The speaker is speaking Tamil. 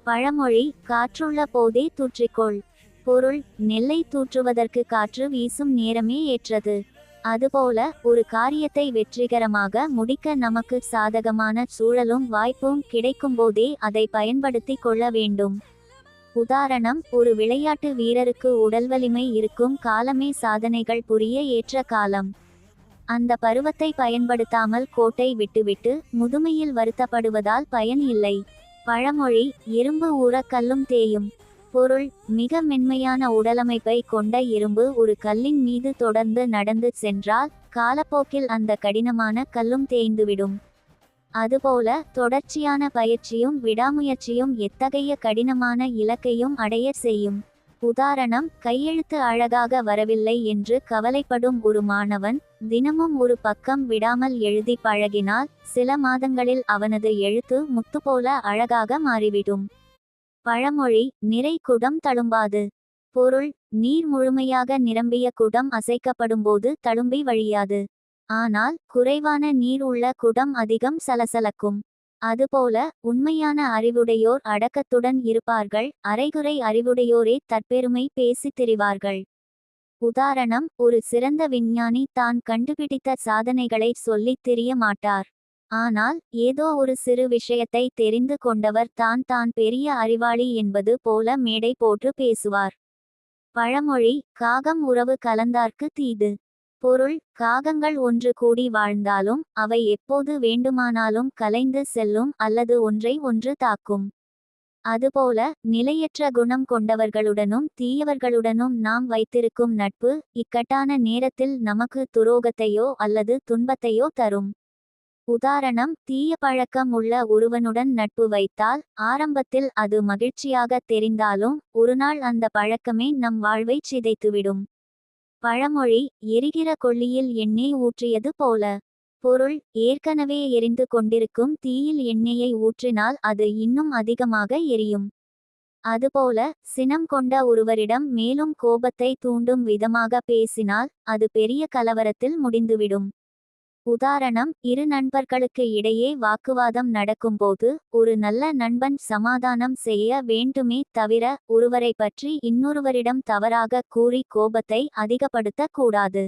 பழமொழி காற்றுள்ள போதே தூற்றிக்கொள். பொருள்: நெல்லை தூற்றுவதற்கு காற்று வீசும் நேரமே ஏற்றது. அதுபோல ஒரு காரியத்தை வெற்றிகரமாக முடிக்க நமக்கு சாதகமான சூழலும் வாய்ப்பும் கிடைக்கும்போதே அதை பயன்படுத்திக் கொள்ள வேண்டும். உதாரணம்: ஒரு விளையாட்டு வீரருக்கு உடல் வலிமை இருக்கும் காலமே சாதனைகள் புரிய ஏற்ற காலம். அந்த பருவத்தை பயன்படுத்தாமல் கோட்டை விட்டுவிட்டு முதுமையில் வருத்தப்படுவதால் பயன் இல்லை. பழமொழி இரும்பு ஊற கல்லும் தேயும். பொருள்: மிக மென்மையான உடலமைப்பை கொண்ட இரும்பு ஒரு கல்லின் மீது தொடர்ந்து நடந்து சென்றால் காலப்போக்கில் அந்த கடினமான கல்லும் தேய்ந்துவிடும். அதுபோல தொடர்ச்சியான பயிற்சியும் விடாமுயற்சியும் எத்தகைய கடினமான இலக்கையும் அடைய செய்யும். உதாரணம்: கையெழுத்து அழகாக வரவில்லை என்று கவலைப்படும் ஒரு மாணவன் தினமும் ஒரு பக்கம் விடாமல் எழுதி பழகினால் சில மாதங்களில் அவனது எழுத்து முத்துப்போல அழகாக மாறிவிடும். பழமொழி நிறை குடம் தளும்பாது. பொருள்: நீர் முழுமையாக நிரம்பிய குடம் அசைக்கப்படும்போது தளும்பி வழியாது. ஆனால் குறைவான நீர் உள்ள குடம் அதிகம் சலசலக்கும். அதுபோல உண்மையான அறிவுடையோர் அடக்கத்துடன் இருப்பார்கள், அரைகுறை அறிவுடையோரே தற்பெருமை பேசித் திரிவார்கள். உதாரணம்: ஒரு சிறந்த விஞ்ஞானி தான் கண்டுபிடித்த சாதனைகளை சொல்லித் திரிய மாட்டார். ஆனால் ஏதோ ஒரு சிறு விஷயத்தை தெரிந்து கொண்டவர் தான் பெரிய அறிவாளி என்பது போல மேடை போட்டு பேசுவார். பழமொழி காகம் உறவு கலந்தார்க்கு தீது. பொருள்: காகங்கள் ஒன்று கூடி வாழ்ந்தாலும் அவை எப்போது வேண்டுமானாலும் கலைந்து செல்லும் அல்லது ஒன்றை ஒன்று தாக்கும். அதுபோல நிலையற்ற குணம் கொண்டவர்களுடனும் தீயவர்களுடனும் நாம் வைத்திருக்கும் நட்பு இக்கட்டான நேரத்தில் நமக்கு துரோகத்தையோ அல்லது துன்பத்தையோ தரும். உதாரணம்: தீய பழக்கம் உள்ள ஒருவனுடன் நட்பு வைத்தால் ஆரம்பத்தில் அது மகிழ்ச்சியாக தெரிந்தாலும் ஒருநாள் அந்த பழக்கமே நம் வாழ்வை சிதைத்துவிடும். பழமொழி எரிகிற கொள்ளியில் எண்ணெய் ஊற்றியது போல. பொருள்: ஏற்கனவே எரிந்து கொண்டிருக்கும் தீயில் எண்ணெயை ஊற்றினால் அது இன்னும் அதிகமாக எரியும். அதுபோல சினம் கொண்ட ஒருவரிடம் மேலும் கோபத்தை தூண்டும் விதமாக பேசினால் அது பெரிய கலவரத்தில் முடிந்துவிடும். உதாரணம்: இரு நண்பர்களுக்கு இடையே வாக்குவாதம் நடக்கும்போது ஒரு நல்ல நண்பன் சமாதானம் செய்ய வேண்டுமே தவிர ஒருவரை பற்றி இன்னொருவரிடம் தவறாக கூறி கோபத்தை அதிகப்படுத்தக் கூடாது.